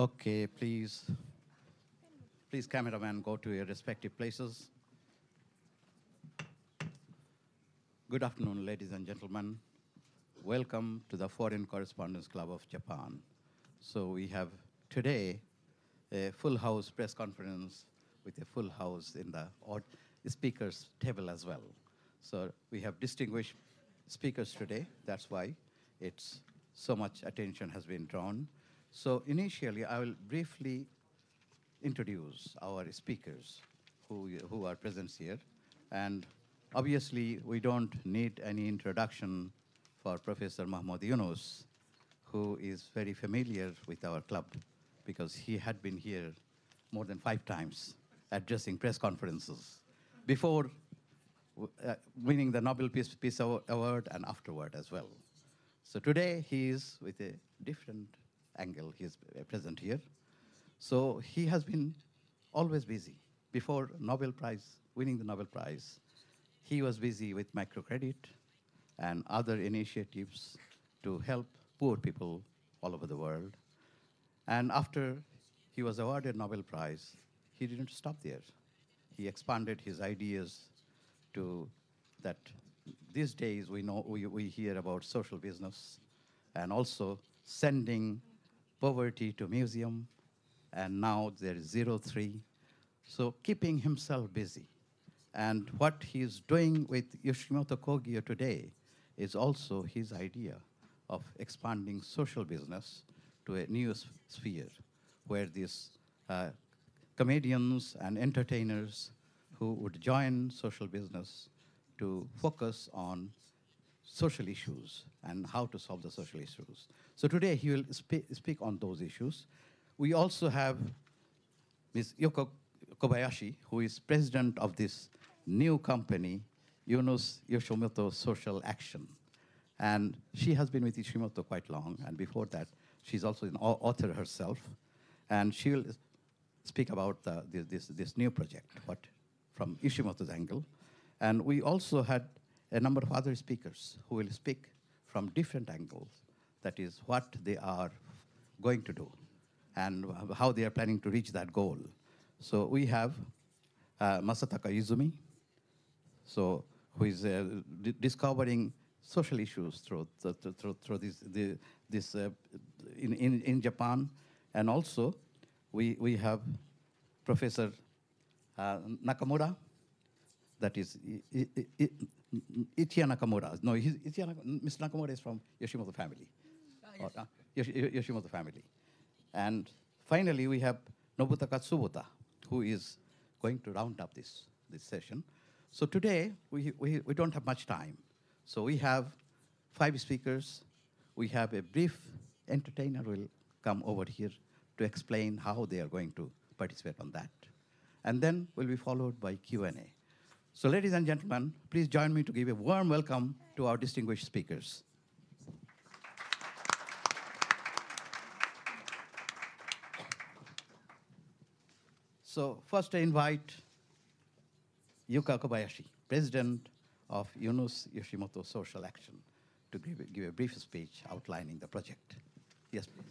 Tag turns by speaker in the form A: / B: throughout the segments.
A: Okay, please, cameraman, go to your respective places. Good afternoon, ladies and gentlemen. Welcome to the Foreign Correspondents Club of Japan. So we have today a full house press conference with a full house in the speakers table as well. So we have distinguished speakers today. That's why it's so much attention has been drawn. So initially, I will briefly introduce our speakers who are present here. And obviously, we don't need any introduction for Professor Mahmoud Yunus, who is very familiar with our club because he had been here more than 5 times addressing press conferences before winning the Nobel Peace Award and afterward as well. So today he is with a different angle. He is present here. So he has been always busy. Before Nobel Prize, winning the Nobel Prize, he was busy with microcredit and other initiatives to help poor people all over the world. And after he was awarded Nobel Prize, he didn't stop there. He expanded his ideas to that these days we hear about social business and also sending poverty to museum, and now there is 0-3. So keeping himself busy. And what he's doing with Yoshimoto Kogyo today is also his idea of expanding social business to a new sphere where these comedians and entertainers who would join social business to focus on social issues and how to solve the social issues. So today he will speak on those issues. We also have Ms. Yuka Kobayashi, who is president of this new company, Yunus Yoshimoto Social Action. And she has been with Yoshimoto quite long, and before that, she's also an author herself. And she will speak about this new project, from Yoshimoto's angle. And we also had a number of other speakers who will speak from different angles. That is what they are going to do and how they are planning to reach that goal. So we have Masataka Izumi, who is discovering social issues through this in Japan. And also we have Professor Nakamura, that is Ichiya Nakamura. No, Mr. Nakamura is from Yoshimoto family. Yes. Yoshimoto family. And finally, we have Nobutaka Tsubota, who is going to round up this session. So today, we don't have much time. So we have 5 speakers. We have a brief entertainer will come over here to explain how they are going to participate on that. And then will be followed by Q&A. So ladies and gentlemen, please join me to give a warm welcome to our distinguished speakers. So first I invite Yuka Kobayashi, president of Yunus Yoshimoto Social Action, to give a brief speech outlining the project. Yes, please.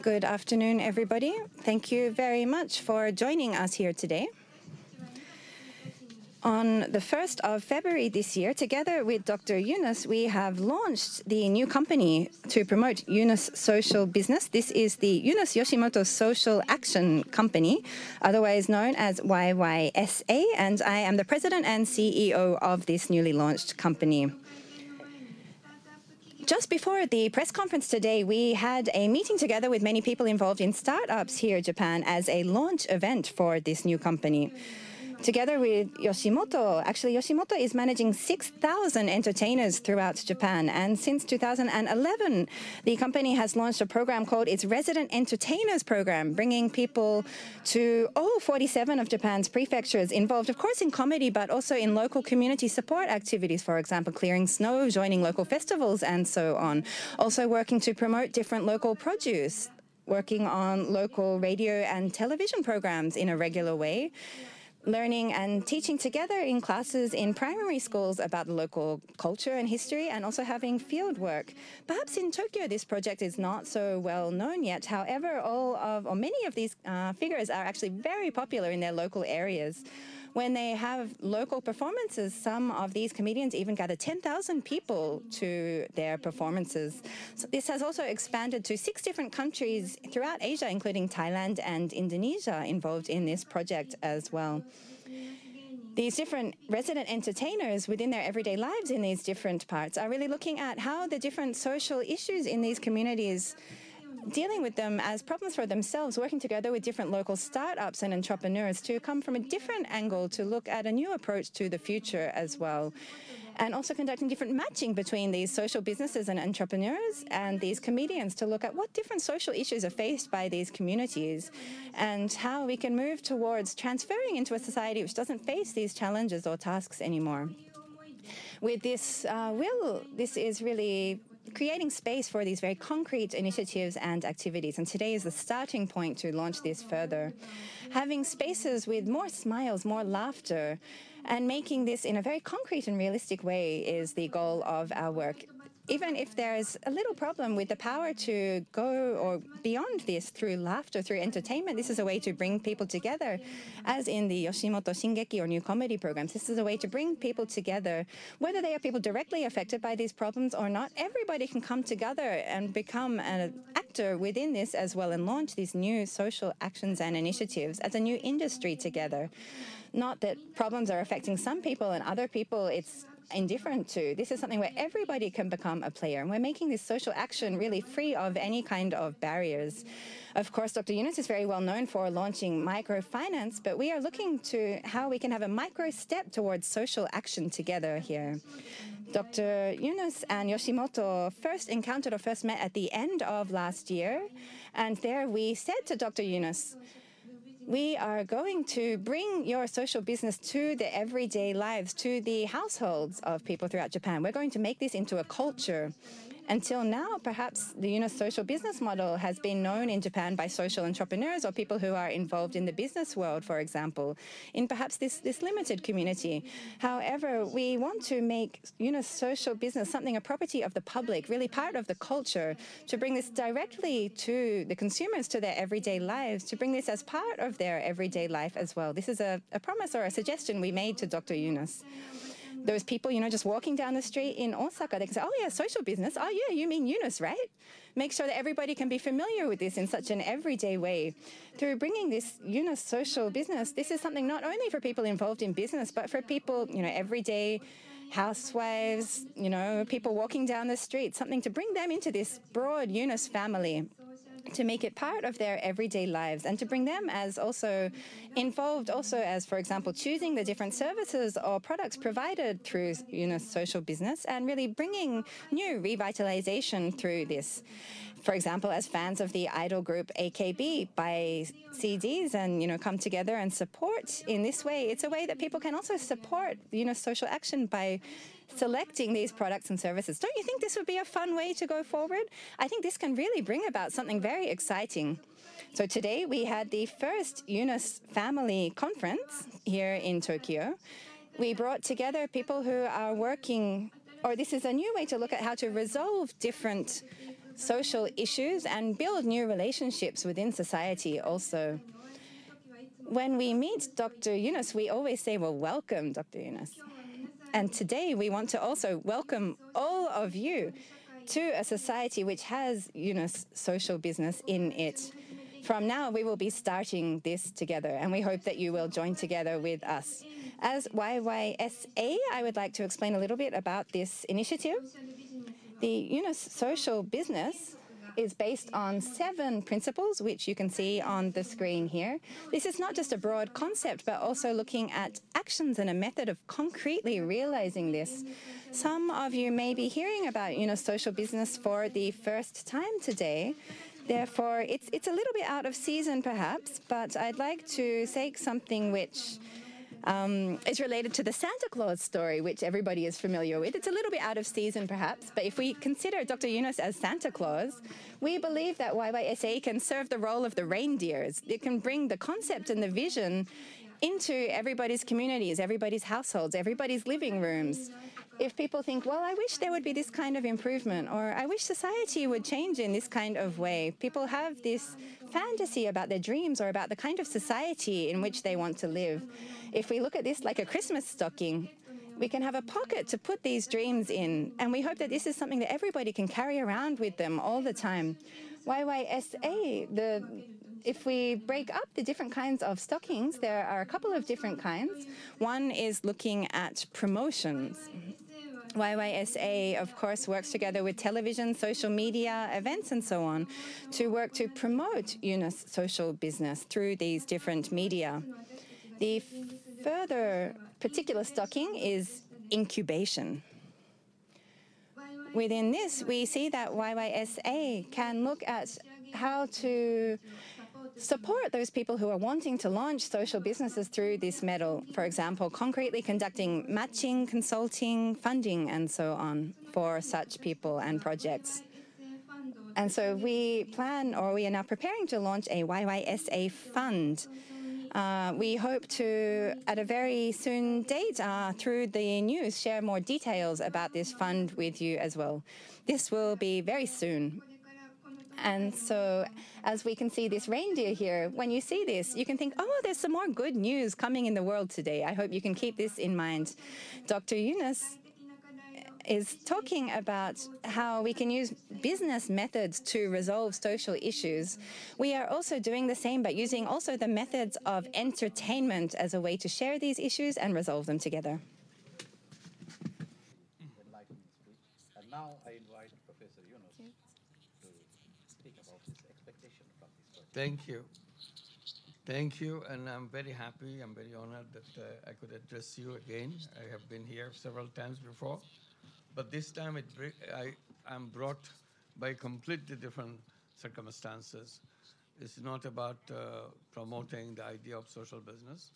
B: Good afternoon, everybody. Thank you very much for joining us here today. On the 1st of February this year, together with Dr. Yunus, we have launched the new company to promote Yunus social business. This is the Yunus Yoshimoto Social Action Company, otherwise known as YYSA, and I am the president and CEO of this newly launched company. Just before the press conference today, we had a meeting together with many people involved in startups here in Japan as a launch event for this new company. Together with Yoshimoto, actually Yoshimoto is managing 6,000 entertainers throughout Japan. And since 2011, the company has launched a program called its Resident Entertainers Program, bringing people to all 47 of Japan's prefectures involved, of course, in comedy, but also in local community support activities, for example, clearing snow, joining local festivals, and so on. Also working to promote different local produce, working on local radio and television programs in a regular way. learning and teaching together in classes in primary schools about the local culture and history, and also having field work. Perhaps in Tokyo this project is not so well known yet. However, many of these figures are actually very popular in their local areas. When they have local performances, some of these comedians even gather 10,000 people to their performances. So this has also expanded to 6 different countries throughout Asia, including Thailand and Indonesia, involved in this project as well. These different resident entertainers within their everyday lives in these different parts are really looking at how the different social issues in these communities, dealing with them as problems for themselves, working together with different local startups and entrepreneurs to come from a different angle to look at a new approach to the future as well. And also conducting different matching between these social businesses and entrepreneurs and these comedians to look at what different social issues are faced by these communities and how we can move towards transferring into a society which doesn't face these challenges or tasks anymore. With this this is really creating space for these very concrete initiatives and activities. And today is the starting point to launch this further. Having spaces with more smiles, more laughter, and making this in a very concrete and realistic way is the goal of our work. Even if there's a little problem with the power to go or beyond this through laughter, through entertainment, this is a way to bring people together. As in the Yoshimoto Shingeki or new comedy programs, this is a way to bring people together. Whether they are people directly affected by these problems or not, everybody can come together and become an actor within this as well and launch these new social actions and initiatives as a new industry together. Not that problems are affecting some people and other people it's indifferent to. This is something where everybody can become a player, and we're making this social action really free of any kind of barriers. Of course, Dr. Yunus is very well known for launching microfinance, but we are looking to how we can have a micro step towards social action together here. Dr. Yunus and Yoshimoto first encountered or first met at the end of last year, and there we said to Dr. Yunus, we are going to bring your social business to the everyday lives, to the households of people throughout Japan. We're going to make this into a culture. Until now, perhaps the Yunus social business model has been known in Japan by social entrepreneurs or people who are involved in the business world, for example, in perhaps this limited community. However, we want to make Yunus social business something a property of the public, really part of the culture, to bring this directly to the consumers, to their everyday lives, to bring this as part of their everyday life as well. This is a promise or a suggestion we made to Dr. Yunus. Those people, just walking down the street in Osaka, they can say, oh, yeah, social business. Oh, yeah, you mean Yunus, right? Make sure that everybody can be familiar with this in such an everyday way. Through bringing this Yunus social business, this is something not only for people involved in business, but for people, everyday housewives, people walking down the street, something to bring them into this broad Yunus family, to make it part of their everyday lives and to bring them as also involved as, for example, choosing the different services or products provided through Yunus social business and really bringing new revitalization through this. For example, as fans of the idol group AKB, buy CDs and, come together and support in this way. It's a way that people can also support Yunus social action by selecting these products and services. Don't you think this would be a fun way to go forward? I think this can really bring about something very exciting. So today we had the first Yunus family conference here in Tokyo. We brought together people who are working, or this is a new way to look at how to resolve different social issues and build new relationships within society also. When we meet Dr. Yunus, we always say, well, welcome, Dr. Yunus. And today we want to also welcome all of you to a society which has Yunus social business in it. From now, we will be starting this together, and we hope that you will join together with us. As YYSA, I would like to explain a little bit about this initiative. The Yunus social business is based on 7 principles, which you can see on the screen here. This is not just a broad concept, but also looking at actions and a method of concretely realizing this. Some of you may be hearing about social business for the first time today. Therefore, it's a little bit out of season, perhaps, but I'd like to say something which is related to the Santa Claus story, which everybody is familiar with. It's a little bit out of season, perhaps, but if we consider Dr. Yunus as Santa Claus, we believe that YYSA can serve the role of the reindeers. It can bring the concept and the vision into everybody's communities, everybody's households, everybody's living rooms. If people think, well, I wish there would be this kind of improvement, or I wish society would change in this kind of way, people have this fantasy about their dreams or about the kind of society in which they want to live. If we look at this like a Christmas stocking, we can have a pocket to put these dreams in, and we hope that this is something that everybody can carry around with them all the time. YYSA, if we break up the different kinds of stockings, there are a couple of different kinds. One is looking at promotions. YYSA, of course, works together with television, social media, events, and so on, to work to promote Yunus social business through these different media. The further particular stocking is incubation. Within this, we see that YYSA can look at how to support those people who are wanting to launch social businesses through this medal. For example, concretely conducting matching, consulting, funding, and so on for such people and projects. And so we plan, or we are now preparing to launch a YYSA fund. We hope to, at a very soon date, through the news, share more details about this fund with you as well. This will be very soon. And so, as we can see this reindeer here, when you see this, you can think, oh, there's some more good news coming in the world today. I hope you can keep this in mind. Dr. Yunus is talking about how we can use business methods to resolve social issues. We are also doing the same, but using also the methods of entertainment as a way to share these issues and resolve them together.
A: Enlightening speech. And now I invite Professor Yunus to speak about his expectation from this project.
C: Thank you. Thank you, and I'm very happy, I'm very honored that I could address you again. I have been here several times before, but this time I'm brought by completely different circumstances. It's not about promoting the idea of social business,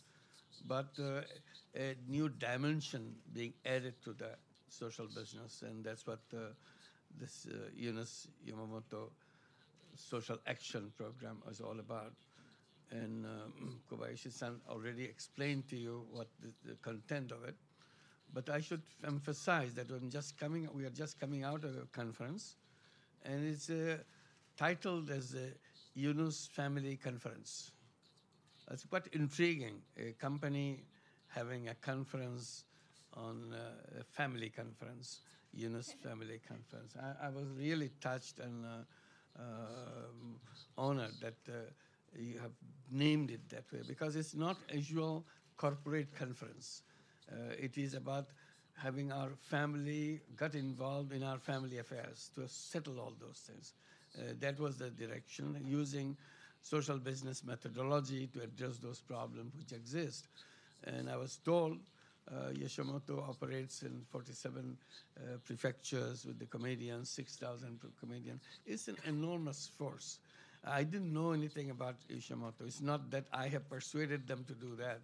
C: but a new dimension being added to the social business, and that's what this Yunus Yoshimoto social action program is all about. And Kobayashi-san already explained to you what the content of it. But I should emphasize that we are just coming out of a conference, and it's titled as the Yunus Family Conference. It's quite intriguing, a company having a conference on a family conference, Yunus Family Conference. I was really touched and honored that you have named it that way, because it's not a usual corporate conference. It is about having our family got involved in our family affairs to settle all those things. That was the direction, using social business methodology to address those problems which exist. And I was told Yoshimoto operates in 47 prefectures with the comedians, 6,000 comedians. It's an enormous force. I didn't know anything about Yoshimoto. It's not that I have persuaded them to do that.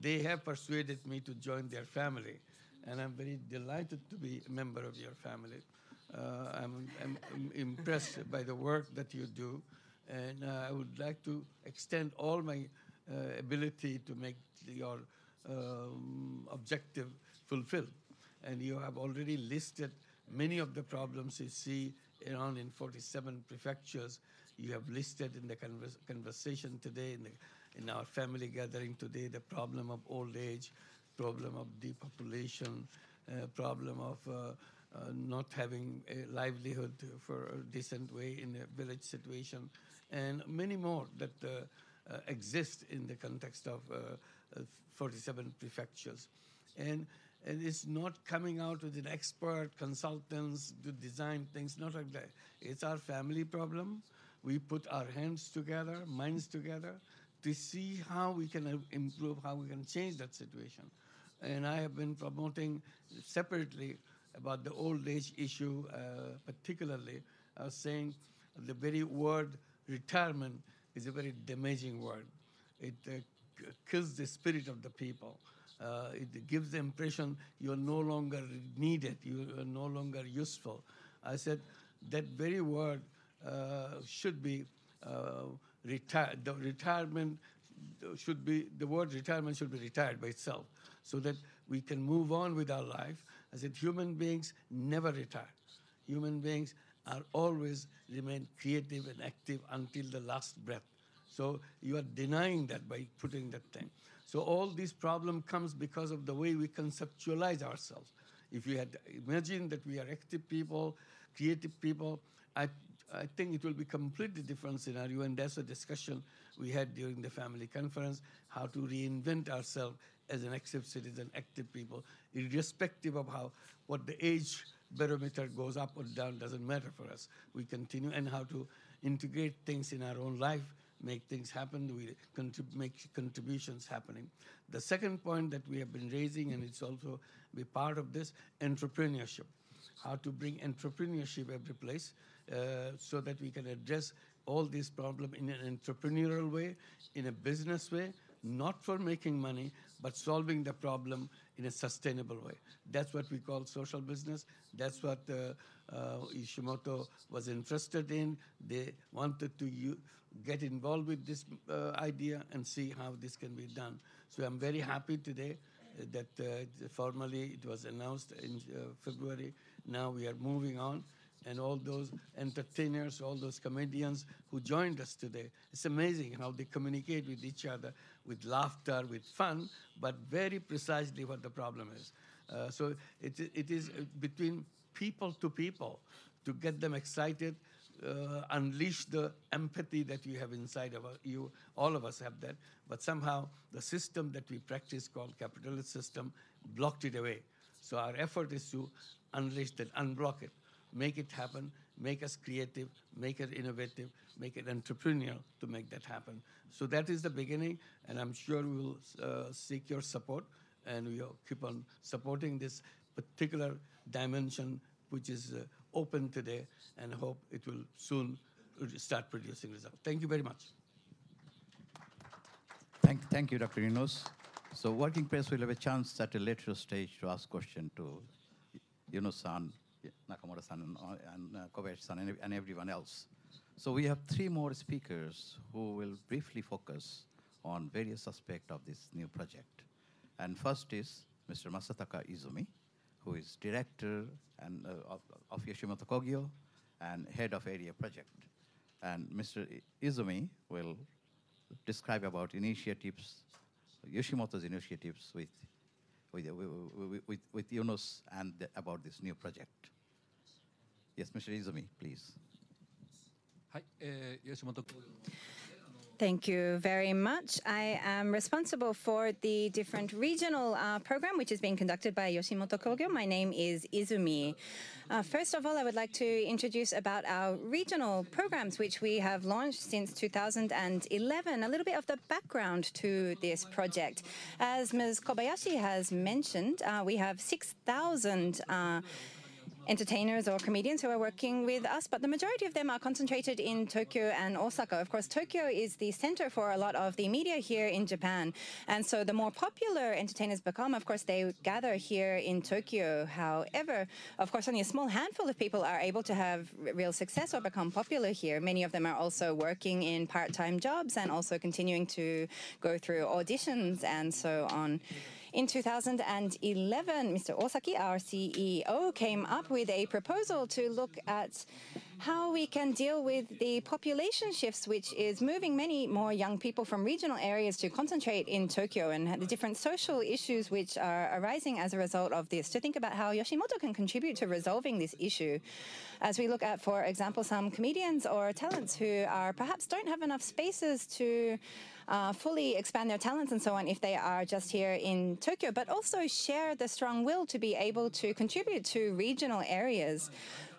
C: They have persuaded me to join their family, and I'm very delighted to be a member of your family. I'm impressed by the work that you do, and I would like to extend all my ability to make your objective fulfilled. And you have already listed many of the problems you see around in 47 prefectures. You have listed in the conversation today, in our family gathering today, the problem of old age, problem of depopulation, problem of not having a livelihood for a decent way in a village situation, and many more that exist in the context of 47 prefectures. And it's not coming out with an expert, consultants to design things, not like that. It's our family problem. We put our hands together, minds together, to see how we can improve, how we can change that situation. And I have been promoting separately about the old age issue, particularly. I was saying the very word retirement is a very damaging word. It kills the spirit of the people. It gives the impression you're no longer needed, you are no longer useful. I said that very word should be the retirement the word retirement should be retired by itself, so that we can move on with our life. I said human beings never retire. Human beings are always remain creative and active until the last breath. So you are denying that by putting that thing. So all this problem comes because of the way we conceptualize ourselves. If we had imagined that we are active people, creative people, I think it will be completely different scenario, and that's a discussion we had during the family conference, how to reinvent ourselves as an active citizen, active people, irrespective of what the age barometer goes up or down, doesn't matter for us. We continue, and how to integrate things in our own life, make things happen, we make contributions happening. The second point that we have been raising, and it's also be part of this, entrepreneurship. How to bring entrepreneurship every place so that we can address all these problems in an entrepreneurial way, in a business way, not for making money, but solving the problem in a sustainable way. That's what we call social business. That's what Yoshimoto was interested in. They wanted to get involved with this idea and see how this can be done. So I'm very happy today that formally it was announced in February. Now we are moving on. And all those entertainers, all those comedians who joined us today, it's amazing how they communicate with each other with laughter, with fun, but very precisely what the problem is. So it is between people to get them excited, unleash the empathy that you have inside of you. All of us have that, but somehow the system that we practice called capitalist system blocked it away. So our effort is to unleash that, unblock it, make it happen, make us creative, make it innovative, make it entrepreneurial to make that happen. So that is the beginning, and I'm sure we will seek your support, and we will keep on supporting this particular dimension which is open today, and hope it will soon start producing results. Thank you very much.
A: Thank you, Dr. Yunus. So Working Press will have a chance at a later stage to ask question to Yunus-san, Nakamura-san, and Kobayashi-san, and everyone else. So we have three more speakers who will briefly focus on various aspects of this new project. And first is Mr. Masataka Izumi, who is director and, of Yoshimoto Kogyo and head of area project. And Mr. Izumi will describe about initiatives, Yoshimoto's initiatives with Yunus and about this new project. Yes, Mr. Izumi, please.
B: Thank you very much. I am responsible for the different regional program, which is being conducted by Yoshimoto Kogyo. My name is Izumi. First of all, I would like to introduce about our regional programs, which we have launched since 2011, a little bit of the background to this project. As Ms. Kobayashi has mentioned, we have 6,000 entertainers or comedians who are working with us, but the majority of them are concentrated in Tokyo and Osaka. Of course, Tokyo is the center for a lot of the media here in Japan. And so the more popular entertainers become, of course, they gather here in Tokyo. However, of course, only a small handful of people are able to have real success or become popular here. Many of them are also working in part-time jobs and also continuing to go through auditions and so on. In 2011, Mr. Osaki, our CEO, came up with a proposal to look at how we can deal with the population shifts, which is moving many more young people from regional areas to concentrate in Tokyo, and the different social issues which are arising as a result of this, to think about how Yoshimoto can contribute to resolving this issue. As we look at, for example, some comedians or talents who are perhaps don't have enough spaces to fully expand their talents and so on if they are just here in Tokyo, but also share the strong will to be able to contribute to regional areas.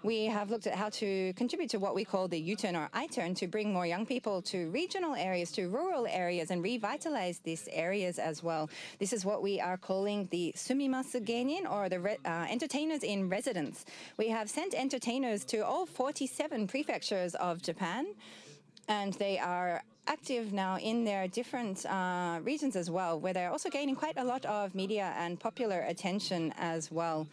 B: We have looked at how to contribute to what we call the U-turn or I-turn, to bring more young people to regional areas, to rural areas, and revitalize these areas as well. This is what we are calling the sumimasu geinin, or the entertainers in residence. We have sent entertainers to all 47 prefectures of Japan, and they are active now in their different regions as well, where they're also gaining quite a lot of media and popular attention as well.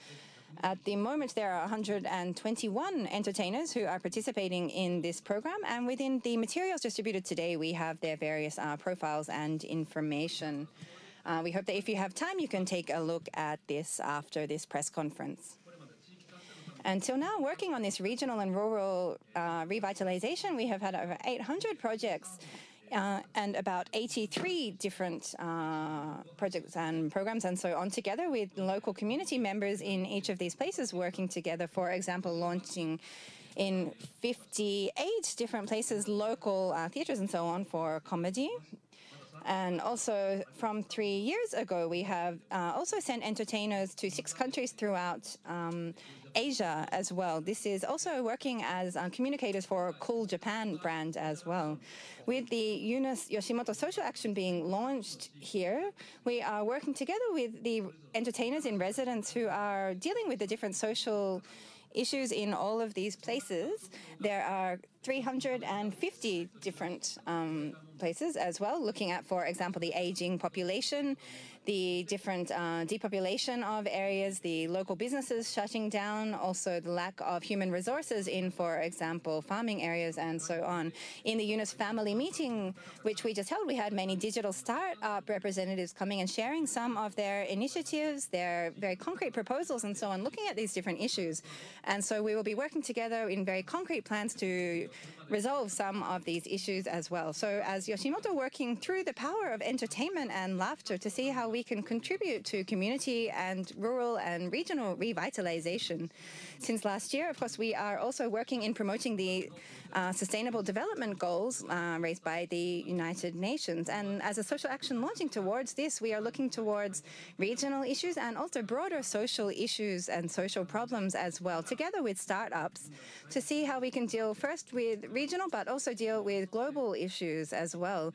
B: At the moment, there are 121 entertainers who are participating in this program, and within the materials distributed today, we have their various profiles and information. We hope that if you have time, you can take a look at this after this press conference. Until now, working on this regional and rural revitalization, we have had over 800 projects and about 83 different projects and programs and so on, together with local community members in each of these places working together. For example, launching in 58 different places local theatres and so on for comedy. And also from 3 years ago, we have also sent entertainers to 6 countries throughout Asia as well. This is also working as communicators for Cool Japan brand as well. With the Yunus Yoshimoto social action being launched here, we are working together with the entertainers in residence who are dealing with the different social issues in all of these places. There are 350 different places as well, looking at, for example, the aging population, the different depopulation of areas, the local businesses shutting down, also the lack of human resources in, for example, farming areas and so on. In the Yunus family meeting, which we just held, we had many digital startup representatives coming and sharing some of their initiatives, their very concrete proposals and so on, looking at these different issues. And so we will be working together in very concrete plans to resolve some of these issues as well. So as Yoshimoto, working through the power of entertainment and laughter to see how we can contribute to community and rural and regional revitalization. Since last year, of course, we are also working in promoting the Sustainable Development Goals raised by the United Nations. And as a social action launching towards this, we are looking towards regional issues and also broader social issues and social problems as well, together with startups, to see how we can deal first with regional but also deal with global issues as well,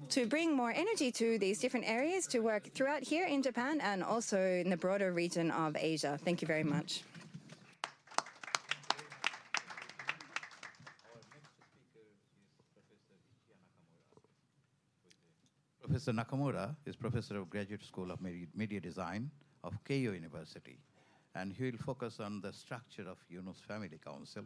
B: to bring more energy to these different areas to work throughout here in Japan and also in the broader region of Asia. Thank you very much.
A: Professor Nakamura is Professor of Graduate School of Media Design of Keio University, and he will focus on the structure of Yunus Family Council,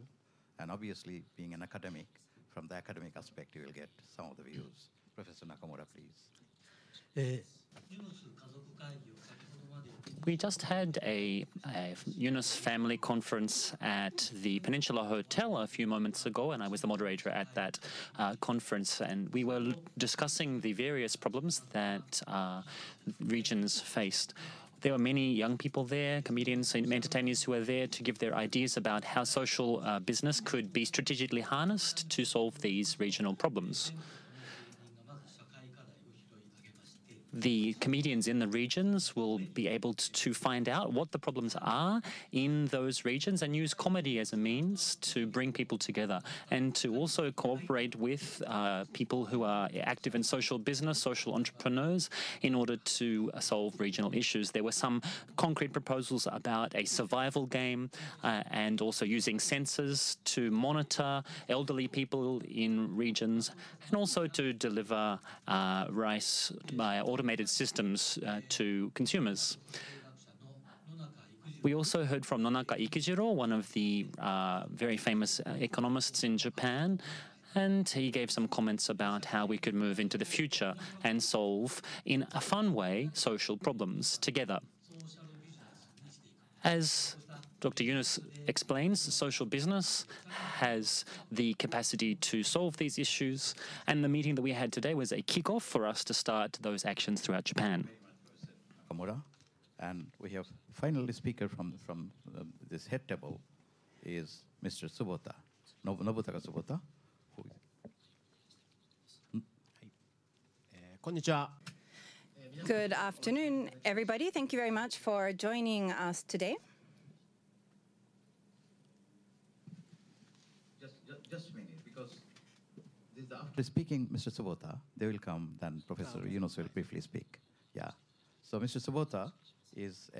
A: and obviously being an academic, from the academic aspect you will get some of the views. Professor Nakamura, please.
D: We just had a Yunus family conference at the Peninsula Hotel a few moments ago, and I was the moderator at that conference, and we were discussing the various problems that regions faced. There were many young people there, comedians and entertainers who were there to give their ideas about how social business could be strategically harnessed to solve these regional problems. The comedians in the regions will be able to find out what the problems are in those regions and use comedy as a means to bring people together and to also cooperate with people who are active in social business, social entrepreneurs, in order to solve regional issues. There were some concrete proposals about a survival game and also using sensors to monitor elderly people in regions and also to deliver rice by automated systems to consumers. We also heard from Nonaka Ikijiro, one of the very famous economists in Japan, and he gave some comments about how we could move into the future and solve, in a fun way, social problems together. As Dr. Yunus explains, social business has the capacity to solve these issues, and the meeting that we had today was a kickoff for us to start those actions throughout Japan.
A: Nakamura, and we have final speaker from this head table is Mr. Tsubota, Nobutaka Tsubota.
B: Good afternoon, everybody. Thank you very much for joining us today.
A: Just a minute, because after speaking Mr. Tsubota, they will come, then Professor Yunus will briefly speak. Yeah. So Mr. Tsubota is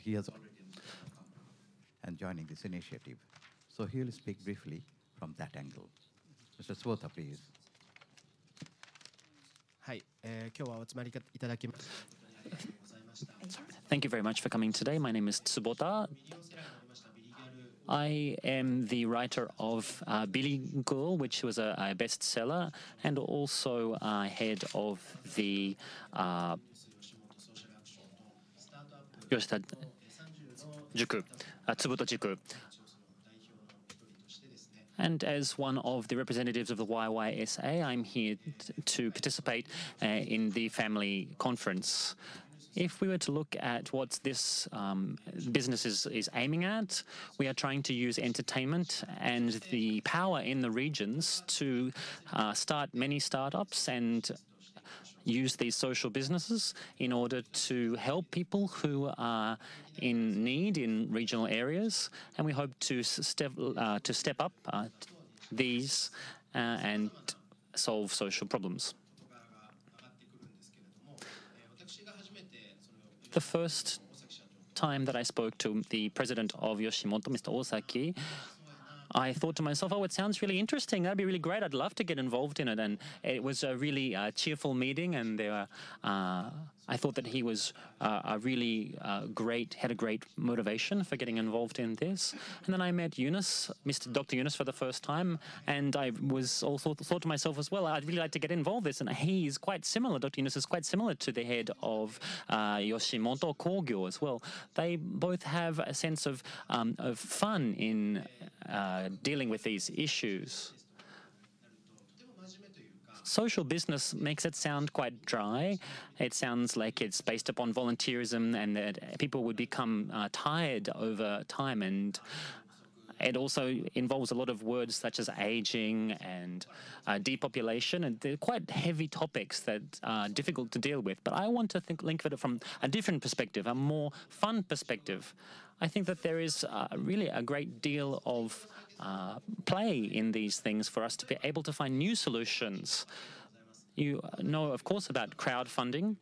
A: he has already and joining this initiative. So he will speak briefly from that angle. Mr. Tsubota, please.
E: はい、今日はお集まりいただきま
D: Thank you very much for coming today. My name is Tsubota. I am the writer of Biri, which was a bestseller, and also head of the Tsubota Juku. And as one of the representatives of the YYSA, I'm here to participate in the family conference. If we were to look at what this business is aiming at, we are trying to use entertainment and the power in the regions to start many startups and use these social businesses in order to help people who are in need in regional areas, and we hope to step up these and solve social problems. The first time that I spoke to the president of Yoshimoto, Mr. Osaki, I thought to myself, oh, it sounds really interesting. That'd be really great. I'd love to get involved in it. And it was a really cheerful meeting, and there were, I thought that he was a really had a great motivation for getting involved in this. And then I met Yunus, Dr. Yunus, for the first time, and I was also thought to myself as well, I'd really like to get involved in this. And he is quite similar, Dr. Yunus is quite similar to the head of Yoshimoto Kogyo as well. They both have a sense of fun in dealing with these issues. Social business makes it sound quite dry. It sounds like it's based upon volunteerism and that people would become tired over time, and it also involves a lot of words such as aging and depopulation, and they're quite heavy topics that are difficult to deal with. But I want to think of it from a different perspective, a more fun perspective. I think that there is really a great deal of play in these things for us to be able to find new solutions. You know, of course, about crowdfunding,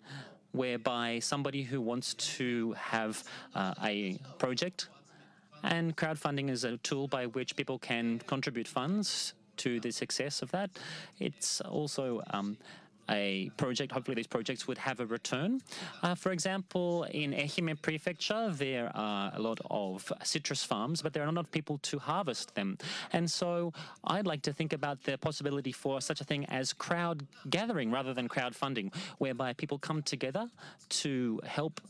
D: whereby somebody who wants to have a project, and crowdfunding is a tool by which people can contribute funds to the success of that. It's also a project, hopefully these projects would have a return. For example, in Ehime Prefecture, there are a lot of citrus farms, but there are not people to harvest them. And so I'd like to think about the possibility for such a thing as crowd gathering rather than crowdfunding, whereby people come together to help,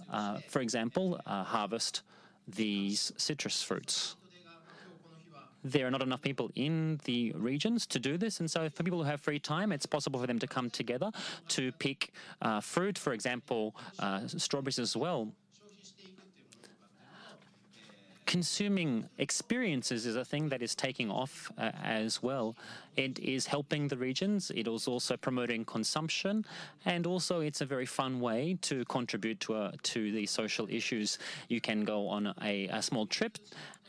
D: for example, harvest these citrus fruits. There are not enough people in the regions to do this, and so for people who have free time, it's possible for them to come together to pick fruit, for example, strawberries as well. Consuming experiences is a thing that is taking off as well. It is helping the regions, it is also promoting consumption, and also it's a very fun way to contribute to the social issues. You can go on a small trip,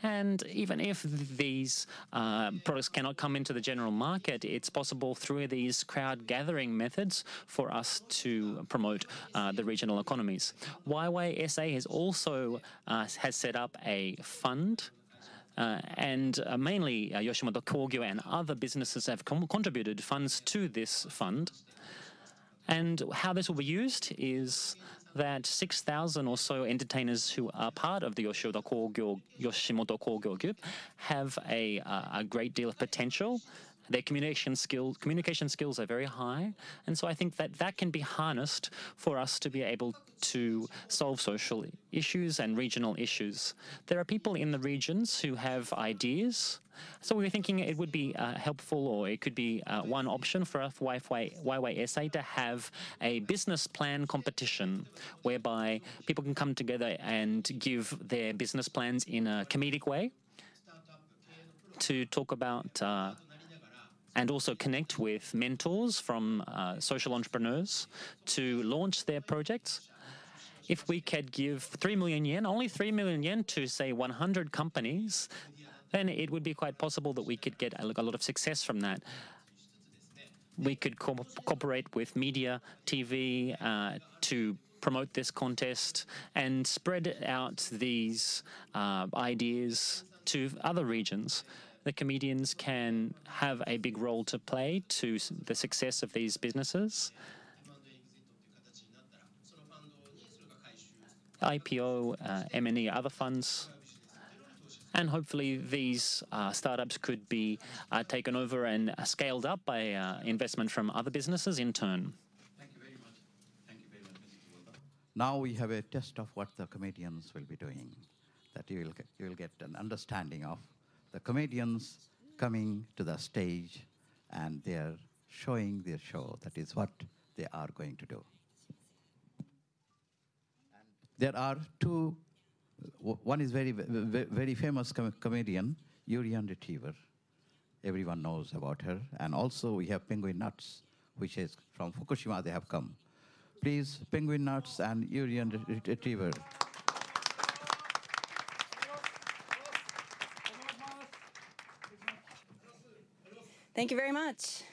D: and even if these products cannot come into the general market, it's possible through these crowd gathering methods for us to promote the regional economies. YYSA has also has set up a fund, and mainly Yoshimoto Kogyo and other businesses have contributed funds to this fund. And how this will be used is that 6,000 or so entertainers who are part of the Yoshimoto Kogyo group have a great deal of potential. Their communication skills are very high, and so I think that that can be harnessed for us to be able to solve social issues and regional issues. There are people in the regions who have ideas, so we were thinking it would be helpful, or it could be one option for us, YYSA, to have a business plan competition whereby people can come together and give their business plans in a comedic way to talk about and also connect with mentors from social entrepreneurs to launch their projects. If we could give 3 million yen, only 3 million yen to, say, 100 companies, then it would be quite possible that we could get a lot of success from that. We could cooperate with media, TV, to promote this contest and spread out these ideas to other regions. The comedians can have a big role to play to the success of these businesses. IPO, M&E, other funds. And hopefully these startups could be taken over and scaled up by investment from other businesses in turn.
A: Thank you very much. Thank you very much, Mr. Tsubota. Now we have a test of what the comedians will be doing, that you will get an understanding of the comedians coming to the stage and they are showing their show. That is what they are going to do. And there are two. One is very famous comedian, Yuriyan retriever. Everyone knows about her. And also we have Penguin Nuts, which is from Fukushima. They have come. Please, Penguin Nuts and Yuriyan retriever.
B: Thank you very much.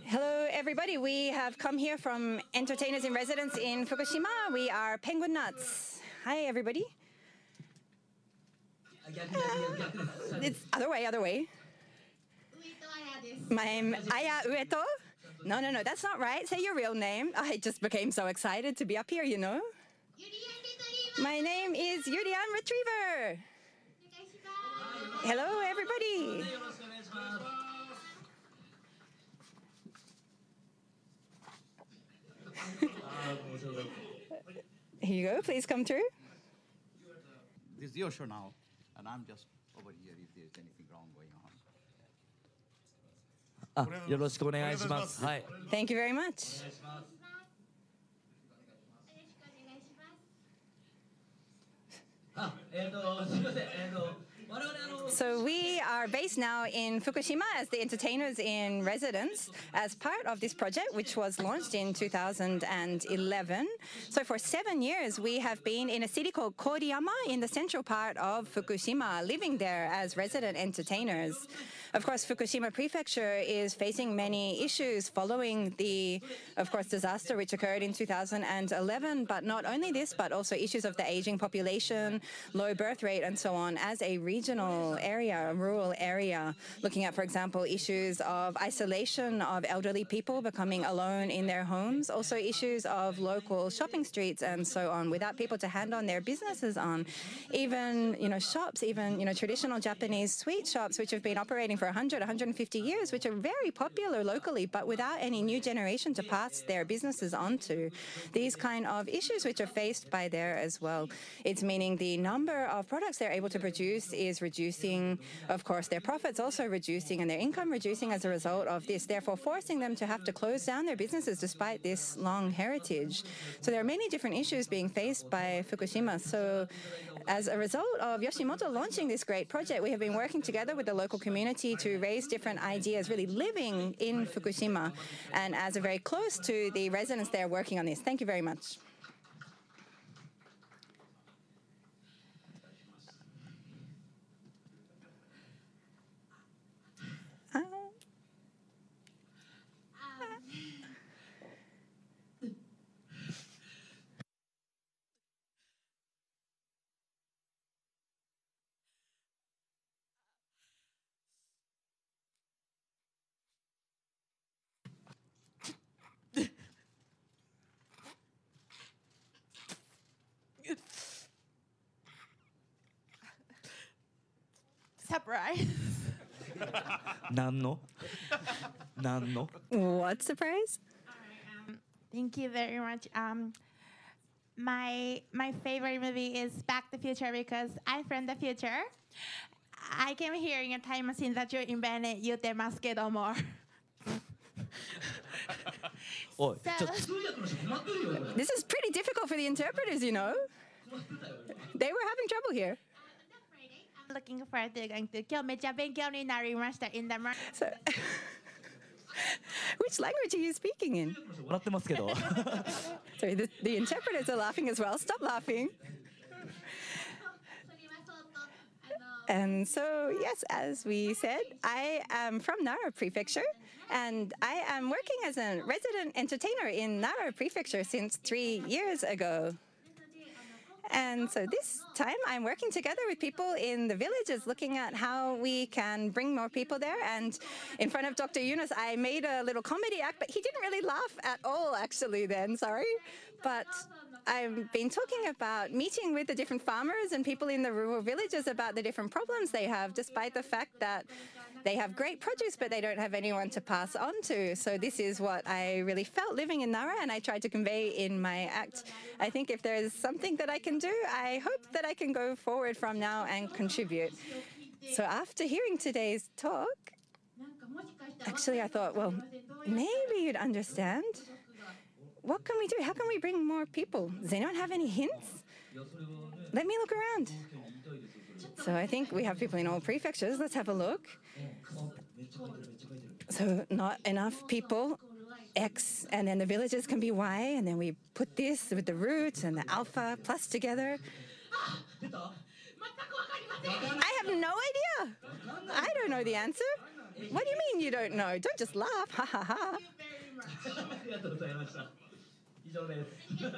B: Hello, everybody. We have come here from Entertainers in Residence in Fukushima. We are Penguin Nuts. Hi, everybody. It's other way. I'm Aya Ueto. No, that's not right. Say your real name. I just became so excited to be up here, you know. My name is Yuriyan Retriever. Hello, everybody. Here you go. Please come through.
A: This is your show now, and I'm just over here if there's anything wrong going on.
E: よろしくお願いします。はい。
B: Thank you very much. So we are based now in Fukushima as the Entertainers in Residence as part of this project, which was launched in 2011. So for 7 years, we have been in a city called Koriyama in the central part of Fukushima, living there as resident entertainers. Of course, Fukushima Prefecture is facing many issues following the, of course, disaster which occurred in 2011. But not only this, but also issues of the aging population, low birth rate, and so on, as a regional area, a rural area, looking at, for example, issues of isolation of elderly people becoming alone in their homes, also issues of local shopping streets and so on, without people to hand on their businesses on. Even, shops, even, traditional Japanese sweet shops, which have been operating for 100, 150 years, which are very popular locally, but without any new generation to pass their businesses on to. These kind of issues which are faced by there as well. It's meaning the number of products they're able to produce is reducing, of course, their profits also reducing and their income reducing as a result of this, therefore forcing them to have to close down their businesses despite this long heritage. So there are many different issues being faced by Fukushima. So as a result of Yoshimoto launching this great project, we have been working together with the local community to raise different ideas, really living in Fukushima, and as a very close to the residents there working on this. Thank you very much.
F: Surprise.
E: 何の
B: What surprise?
F: Thank you very much. My favorite movie is Back to the Future because I'm from the future. I came here in a time machine that you invented 言ってますけども。
E: おい、
F: So,
E: ちょっと
B: This is pretty difficult for the interpreters, you know. They were having trouble here.
F: I'm looking forward to going to 今日めっちゃ勉強になりました in the morning.
B: So, which language are you speaking in?
E: 笑ってますけど
B: Sorry, the interpreters are laughing as well. Stop laughing. And so, yes, as we said, I am from Nara Prefecture, and I am working as a resident entertainer in Nara Prefecture since 3 years ago. And so this time I'm working together with people in the villages looking at how we can bring more people there. And in front of Dr. Yunus, I made a little comedy act, but he didn't really laugh at all, actually, then, sorry. But I've been talking about meeting with the different farmers and people in the rural villages about the different problems they have, despite the fact that they have great produce, but they don't have anyone to pass on to. So this is what I really felt living in Nara, and I tried to convey in my act. I think if there's something that I can do, I hope that I can go forward from now and contribute. So after hearing today's talk, actually I thought, well, maybe you'd understand. What can we do? How can we bring more people? Does anyone have any hints? Let me look around. So I think we have people in all prefectures. Let's have a look. So not enough people, X, and then the villages can be Y, and then we put this with the root and the alpha plus together. I have no idea. I don't know the answer. What do you mean you don't know? Don't just laugh. Ha ha ha.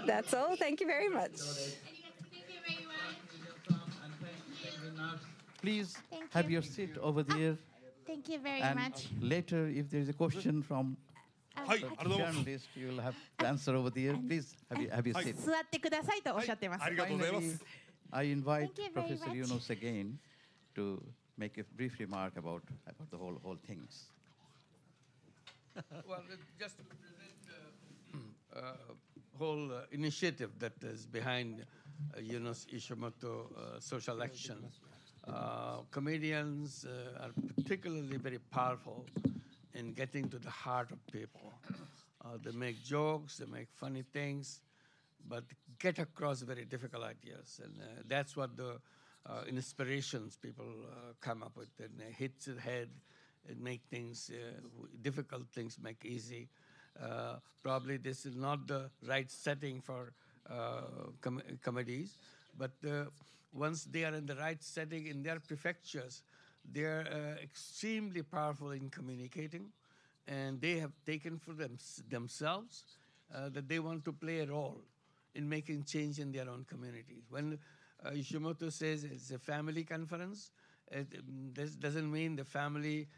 B: That's all. Thank you very much.
A: Please
F: Thank
A: have
F: you.
A: your seat over there.
F: Thank you very
A: And
F: much.
A: later, if there is a question from the journalist, you will have to answer over there. Please have your seat.
F: 座ってくださいとおっしゃってます。
G: ありがとうございま
A: Finally,
G: す。
A: I invite
F: Thank you very
A: Professor
F: much.
A: Yunus again to make a brief remark about the whole things.
C: Well, just to present the whole initiative that is behind Yunus Yoshimoto social action. Comedians are particularly very powerful in getting to the heart of people. They make jokes, they make funny things, but get across very difficult ideas. And that's what the inspirations people come up with. And it hits the head, it make things, difficult things make easy. Probably this is not the right setting for comedies, but once they are in the right setting in their prefectures, they are extremely powerful in communicating, and they have taken for themselves that they want to play a role in making change in their own communities. When Yoshimoto says it's a family conference, this doesn't mean the family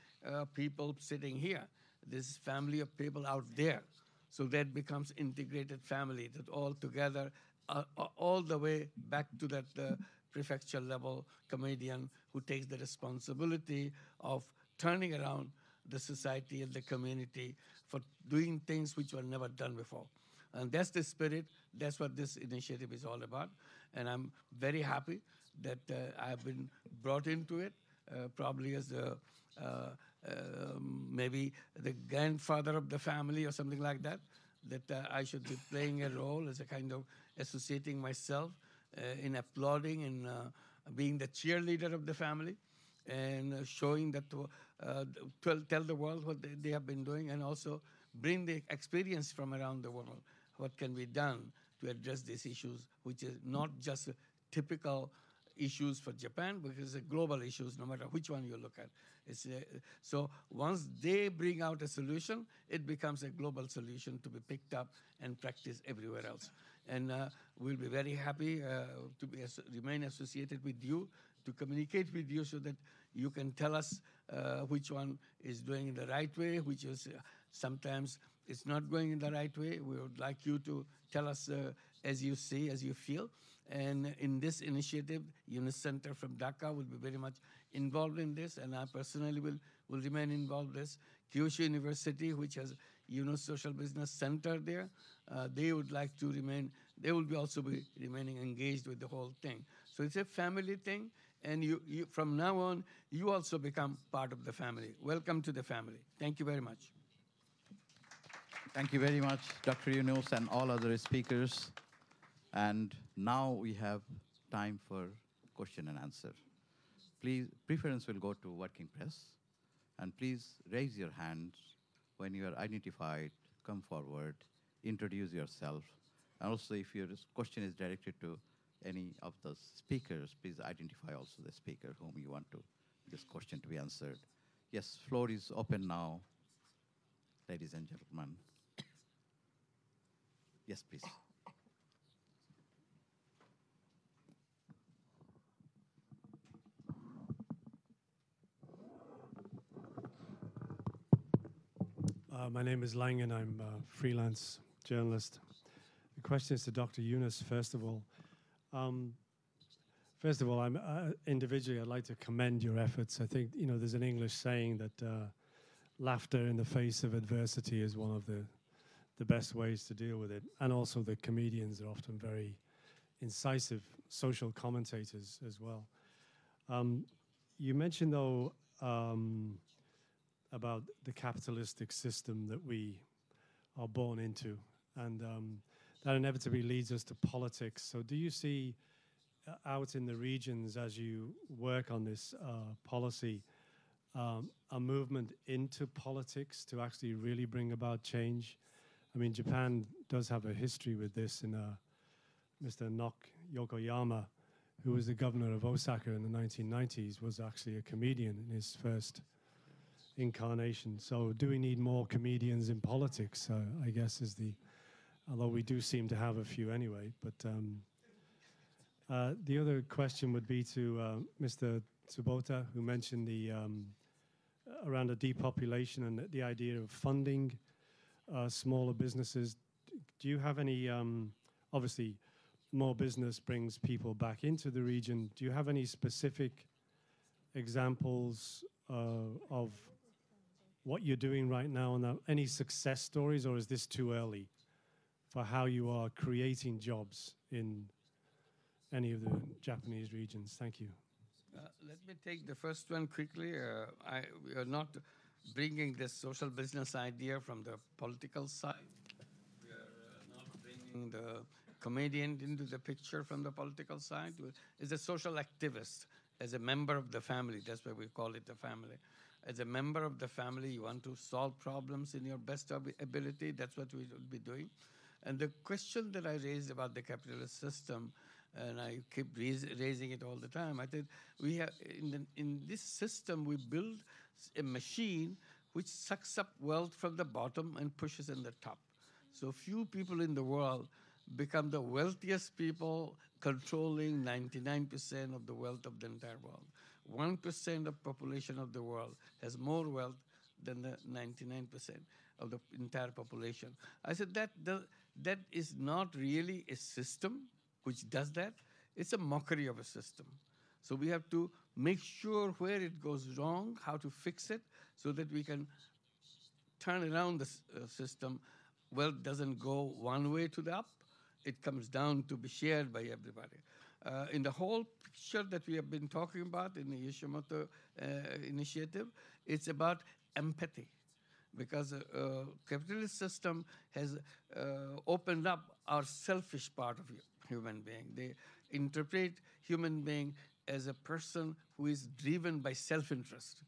C: people sitting here. This family of people out there. So that becomes integrated family, that all together, all the way back to that prefecture level comedian who takes the responsibility of turning around the society and the community for doing things which were never done before. And that's the spirit, that's what this initiative is all about. And I'm very happy that I've been brought into it, probably as maybe the grandfather of the family or something like that, that I should be playing a role as a kind of associating myself in applauding and being the cheerleader of the family and showing that tell the world what they have been doing and also bring the experience from around the world. What can be done to address these issues, which is not just typical issues for Japan, because it's global issues, no matter which one you look at. So once they bring out a solution, it becomes a global solution to be picked up and practiced everywhere else. And we'll be very happy to remain associated with you, to communicate with you so that you can tell us which one is doing in the right way, which is sometimes it's not going in the right way. We would like you to tell us as you see, as you feel. And in this initiative, Yunus Center from Dhaka will be very much involved in this, and I personally will remain involved in this. Kyushu University, which has Yunus Social Business Center there, they would like to remain, they will also be remaining engaged with the whole thing. So it's a family thing, and you from now on, you also become part of the family. Welcome to the family. Thank you very much.
A: Thank you very much, Dr. Yunus and all other speakers. And now we have time for question and answer. Please, preference will go to working press. And please raise your hands when you are identified, come forward, introduce yourself. And also if your question is directed to any of the speakers, please identify also the speaker whom you want this question to be answered. Yes, floor is open now, ladies and gentlemen. Yes, please.
G: My name is Lang, and I'm a freelance journalist. The question is to Dr. Yunus, first of all. Individually, I'd like to commend your efforts. I think, there's an English saying that laughter in the face of adversity is one of the best ways to deal with it. And also the comedians are often very incisive social commentators as well. You mentioned, though, about the capitalistic system that we are born into, and that inevitably leads us to politics. So do you see out in the regions, as you work on this policy, a movement into politics to actually really bring about change? I mean, Japan does have a history with this, in Mr. Yokoyama, who was the governor of Osaka in the 1990s, was actually a comedian in his first incarnation. So do we need more comedians in politics, I guess, although we do seem to have a few anyway. But the other question would be to Mr. Tsubota, who mentioned around the depopulation and the idea of funding smaller businesses. Do you have any, obviously, more business brings people back into the region. Do you have any specific examples of what you're doing right now, and any success stories, or is this too early for how you are creating jobs in any of the Japanese regions? Thank you.
C: Let me take the first one quickly. We are not bringing this social business idea from the political side. We are not bringing the comedian into the picture from the political side. It's a social activist, as a member of the family. That's why we call it the family. As a member of the family, you want to solve problems in your best ability. That's what we will be doing. And the question that I raised about the capitalist system, and I keep raising it all the time, I think we have in this system, we build a machine which sucks up wealth from the bottom and pushes in the top. So few people in the world become the wealthiest people, controlling 99% of the wealth of the entire world. 1% of population of the world has more wealth than the 99% of the entire population. I said that is not really a system which does that. It's a mockery of a system. So we have to make sure where it goes wrong, how to fix it, so that we can turn around the system. Wealth doesn't go one way to the up. It comes down to be shared by everybody. In the whole picture that we have been talking about in the Yoshimoto initiative, it's about empathy, because capitalist system has opened up our selfish part of human being. They interpret human being as a person who is driven by self-interest.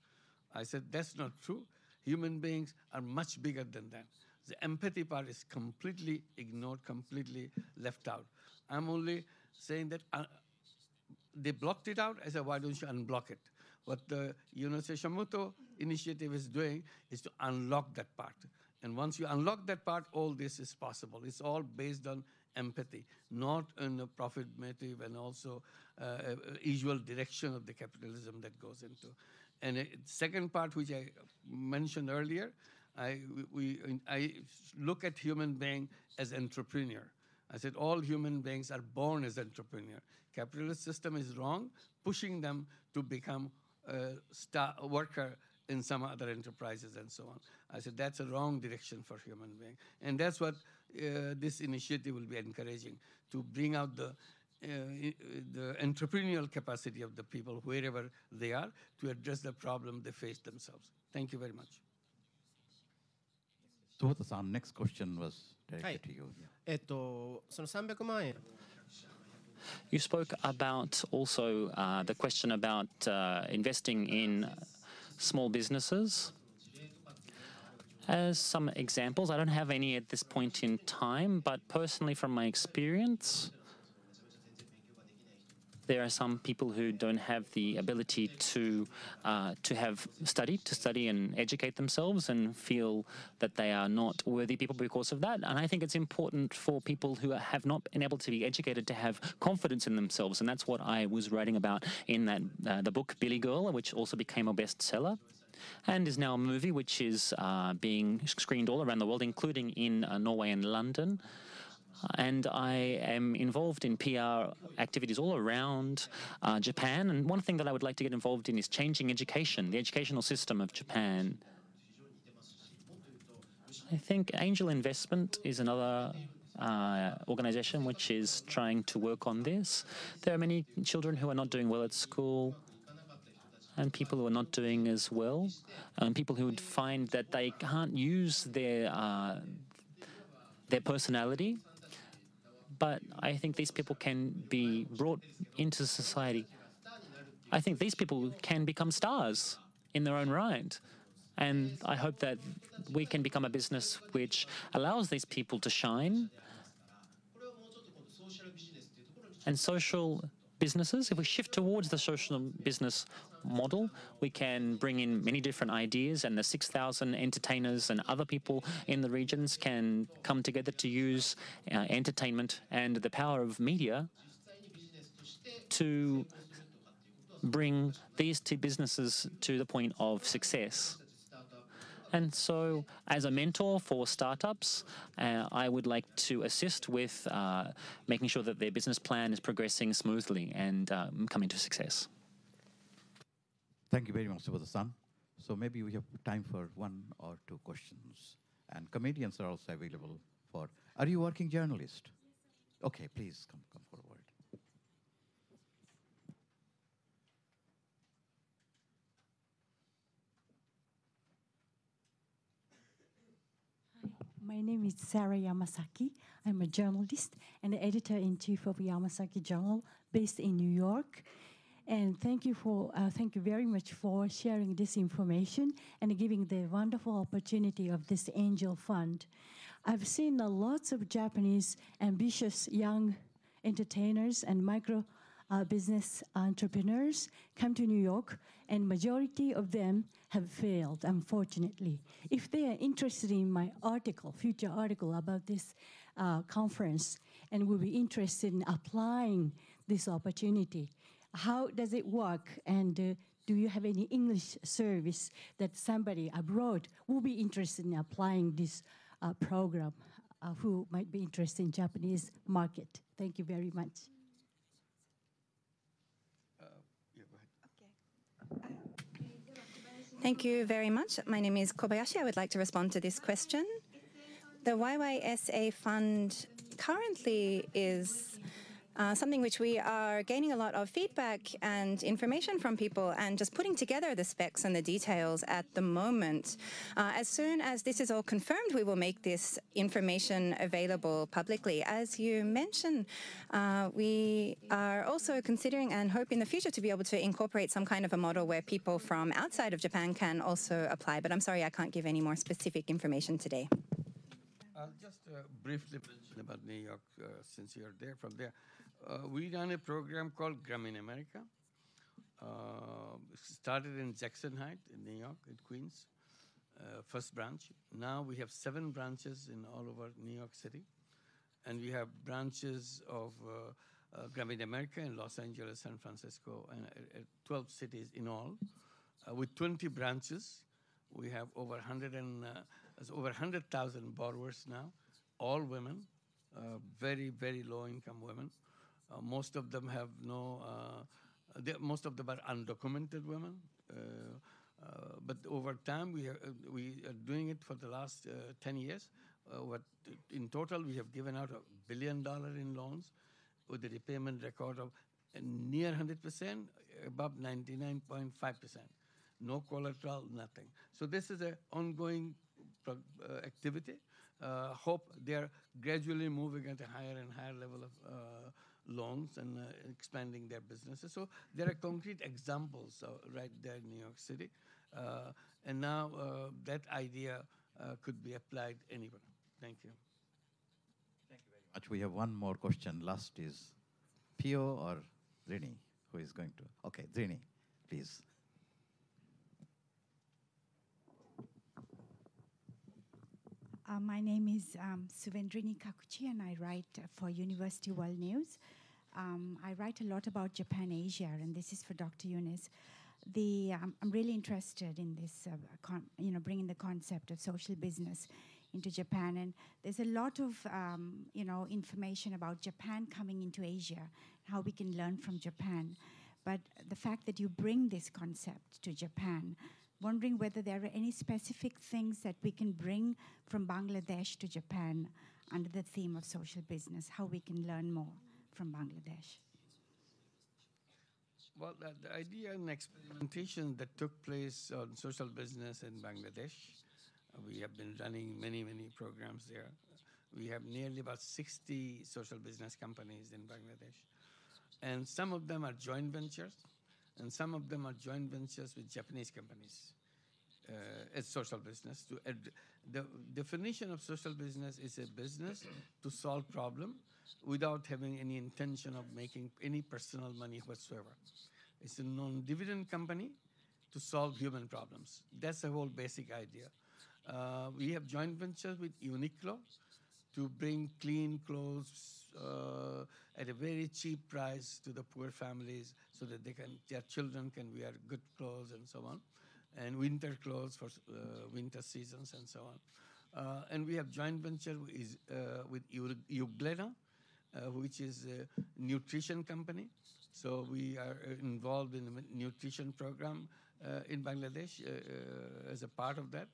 C: I said, that's not true. Human beings are much bigger than that. The empathy part is completely ignored, completely left out. I'm only saying that they blocked it out. I said, why don't you unblock it? What the Yunus Yoshimoto initiative is doing is to unlock that part. And once you unlock that part, all this is possible. It's all based on empathy, not on a profit motive and also usual direction of the capitalism that goes into. And the second part, which I mentioned earlier, I look at human being as entrepreneur. I said all human beings are born as entrepreneur. Capitalist system is wrong, pushing them to become a worker in some other enterprises and so on. I said that's a wrong direction for human being. And that's what this initiative will be encouraging, to bring out the entrepreneurial capacity of the people wherever they are to address the problem they face themselves. Thank you very much.
A: Tsubota-san, next question was directed to you.
H: その300万円
D: You spoke about also the question about investing in small businesses. As some examples, I don't have any at this point in time, but personally from my experience, there are some people who don't have the ability to study and educate themselves, and feel that they are not worthy people because of that. And I think it's important for people who have not been able to be educated to have confidence in themselves, and that's what I was writing about in that the book Billy Girl, which also became a bestseller. and is now a movie which is being screened all around the world, including in Norway and London. And I am involved in PR activities all around Japan. And one thing that I would like to get involved in is changing education, the educational system of Japan. I think angel investment is another organization which is trying to work on this. There are many children who are not doing well at school, and people who are not doing as well, and people who would find that they can't use their personality. But I think these people can be brought into society. I think these people can become stars in their own right. And I hope that we can become a business which allows these people to shine. And social businesses, if we shift towards the social business model, we can bring in many different ideas, and the 6,000 entertainers and other people in the regions can come together to use entertainment and the power of media to bring these two businesses to the point of success. And so, as a mentor for startups, I would like to assist with making sure that their business plan is progressing smoothly and coming to success.
A: Thank you very much, Tsubota-san. So maybe we have time for one or two questions. And comedians are also available for... Are you a working journalist? Okay, please come forward.
I: My name is Sarah Yamasaki. I'm a journalist and editor-in-chief of Yamasaki Journal, based in New York. And thank you very much for sharing this information and giving the wonderful opportunity of this angel fund. I've seen lots of Japanese ambitious young entertainers and micro business entrepreneurs come to New York, and majority of them have failed, unfortunately. If they are interested in my article, future article about this conference, and will be interested in applying this opportunity, how does it work? And do you have any English service that somebody abroad will be interested in applying this program, who might be interested in Japanese market? Thank you very much.
B: Thank you very much. My name is Kobayashi. I would like to respond to this question. The YYSA fund currently is something which we are gaining a lot of feedback and information from people and just putting together the specs and the details at the moment. As soon as this is all confirmed, we will make this information available publicly. As you mentioned, we are also considering and hope in the future to be able to incorporate some kind of a model where people from outside of Japan can also apply. But I'm sorry, I can't give any more specific information today.
C: I'll just briefly mention about New York, since you're there from there. We run a program called Grameen America. Started in Jackson Heights in New York, in Queens, first branch. Now we have 7 branches in all over New York City. And we have branches of Grameen America in Los Angeles, San Francisco, and 12 cities in all. With 20 branches, we have over 100,000 borrowers now, all women, very, very low-income women. Most of them have most of them are undocumented women. But over time, we are doing it for the last 10 years. In total, we have given out $1 billion in loans with a repayment record of near 100%, above 99.5%. No collateral, nothing. So this is an ongoing activity. Hope they're gradually moving at a higher and higher level of loans and expanding their businesses. So there are concrete examples right there in New York City. And now that idea could be applied anywhere. Thank you.
A: Thank you very much. We have one more question. Last is Pio or Rini, who is going to? Okay, Rini, please.
J: My name is Suvendrini Kakuchi, and I write for University World News. I write a lot about Japan, Asia, and this is for Dr. Yunus. I'm really interested in this, bringing the concept of social business into Japan. And there's a lot of, information about Japan coming into Asia, how we can learn from Japan. But the fact that you bring this concept to Japan, wondering whether there are any specific things that we can bring from Bangladesh to Japan under the theme of social business, how we can learn more from Bangladesh.
C: Well, the idea and experimentation that took place on social business in Bangladesh, we have been running many, many programs there. We have nearly about 60 social business companies in Bangladesh. And some of them are joint ventures, and some of them are joint ventures with Japanese companies as social business. The definition of social business is a business to solve problem without having any intention of making any personal money whatsoever. It's a non-dividend company to solve human problems. That's the whole basic idea. We have joint ventures with Uniqlo to bring clean clothes at a very cheap price to the poor families so that their children can wear good clothes and so on, and winter clothes for winter seasons and so on. And we have joint venture with Uglena, which is a nutrition company. So we are involved in a nutrition program in Bangladesh as a part of that.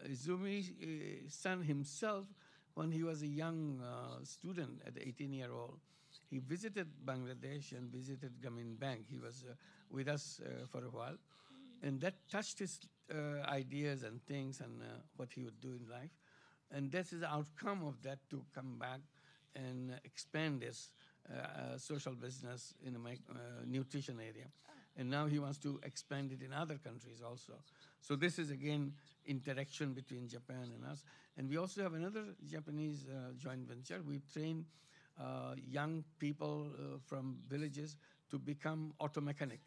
C: Izumi's son himself, when he was a young student at 18-year-old, he visited Bangladesh and visited Grameen Bank. He was with us for a while. And that touched his ideas and things and what he would do in life. And this is the outcome of that, to come back and expand his social business in the nutrition area. And now he wants to expand it in other countries also. So this is, again, interaction between Japan and us. And we also have another Japanese joint venture. We train young people from villages to become auto mechanic.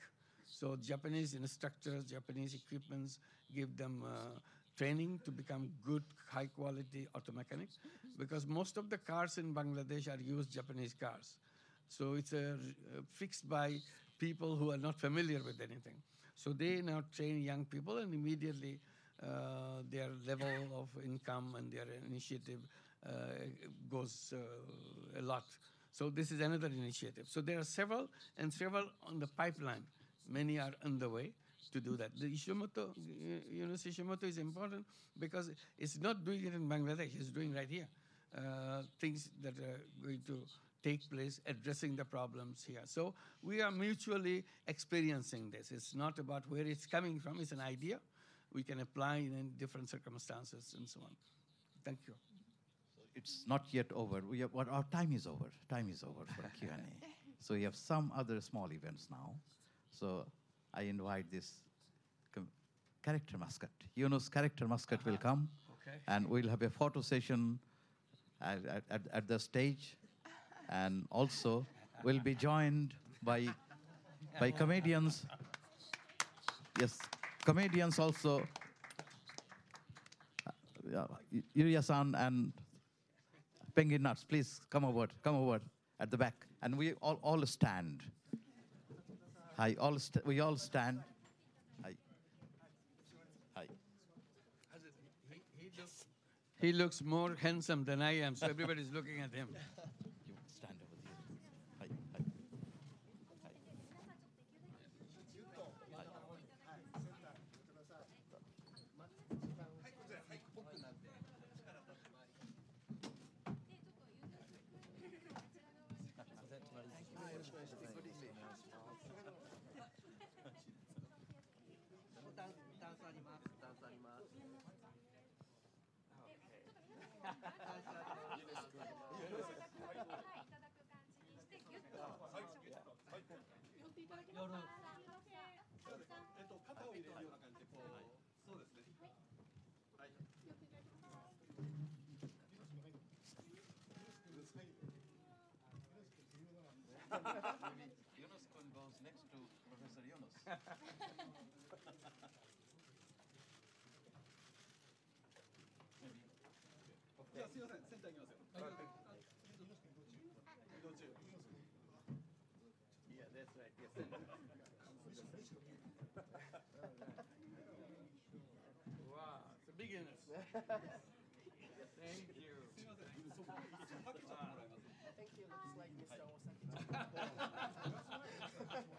C: So Japanese instructors, Japanese equipments give them training to become good, high-quality auto mechanics, because most of the cars in Bangladesh are used Japanese cars. So it's fixed by people who are not familiar with anything. So they now train young people, and immediately their level of income and their initiative goes a lot. So this is another initiative. So there are several, and several on the pipeline. Many are on the way to do that. The Yunus Yoshimoto is important because it's not doing it in Bangladesh, it's doing right here. Things that are going to take place, addressing the problems here. So we are mutually experiencing this. It's not about where it's coming from, it's an idea we can apply in different circumstances and so on. Thank you.
A: So it's not yet over. Our time is over. Time is over for Q&A. So we have some other small events now. So I invite this character mascot. Yunus character mascot will come,
C: okay.
A: And we'll have a photo session at the stage. And also we'll be joined by comedians. Yes, comedians also. Yuriyan and Penguin Nuts, please come over at the back. And we all stand. Hi, we all stand. Hi. Hi.
C: He looks more handsome than I am, so everybody's looking at him.
A: You stand over there. Hi. Hi. Hi. Maybe Yunus goes next to Professor Yunus. Yeah, that's right. Yes.
C: Wow, it's a beginner. Thank you.
H: Thank you. Looks like Mr. Osaki.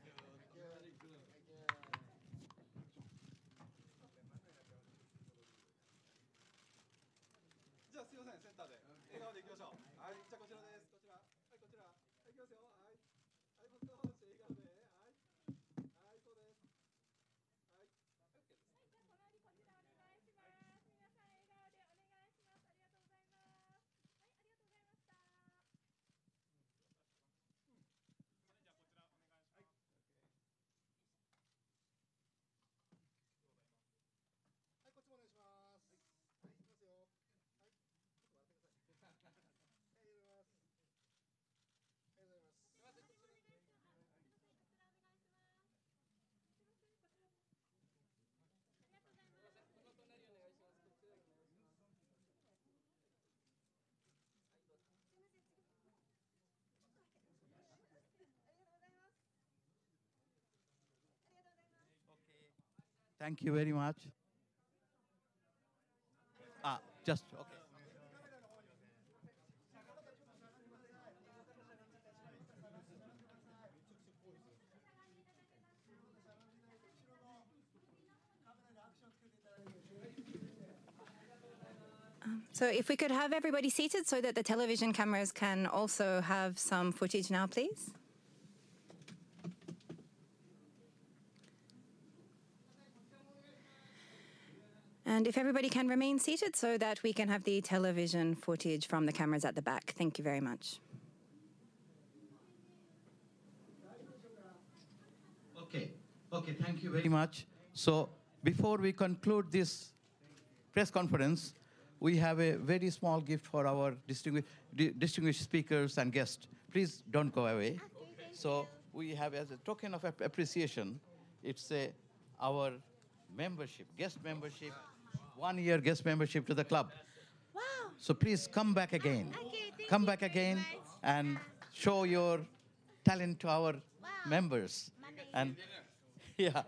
C: Yes, very good. Getting out.
A: Thank you very much. Just, okay.
B: So if we could have everybody seated so that the television cameras can also have some footage now, please. And if everybody can remain seated so that we can have the television footage from the cameras at the back. Thank you very much.
A: Okay, thank you very much. So before we conclude this press conference, we have a very small gift for our distinguished speakers and guests. Please don't go away. So we have, as a token of appreciation, it's our membership, guest membership, 1 year guest membership to the club.
F: Wow.
A: So please come back again.
F: Okay,
A: Come
F: you
A: back
F: very
A: again
F: much.
A: and show your talent to our members. And yeah.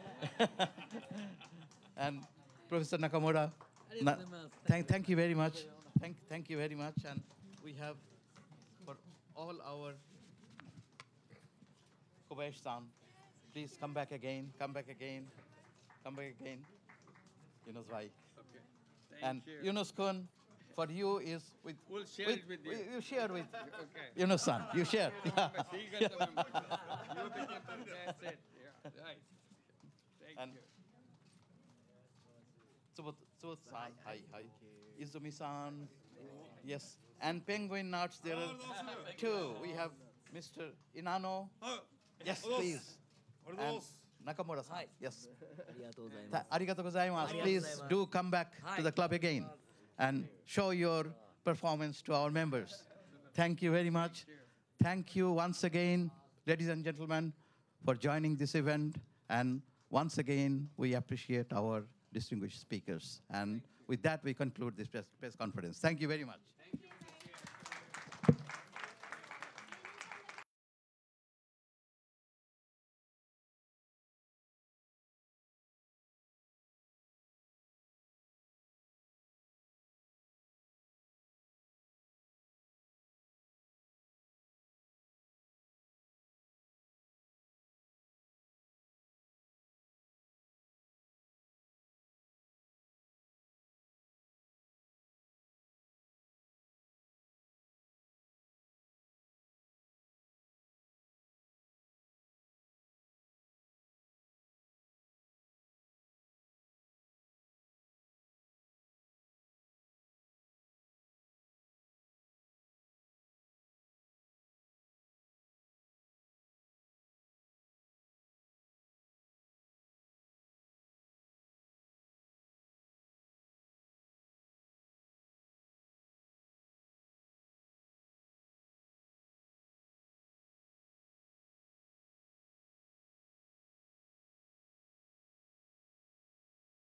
A: And Professor Nakamura, thank you very much. Thank you very much. And we have for all our Kobayashi-san, please come back again, come back again, come back again. Yunus bhai.
C: Okay.
A: And
C: Thank you.
A: Yunus-kun, for you is with...
C: We'll share it with you.
A: You share with
C: Okay.
A: Yunus-san. You share. Yeah.
C: You got the member. You became the asset. Yeah, right. Thank
A: And
C: you.
A: Tsubota-san, hi. Izumi-san, yes. And Penguin Nuts, there are two. We have Mr. Inano. Yes, please. And Nakamura-san, yes. ありがとうございます. Please do come back to the club again and show your performance to our members. Thank you very much. Thank you once again, ladies and gentlemen, for joining this event. And once again, we appreciate our distinguished speakers. And with that, we conclude this press conference. Thank you very much.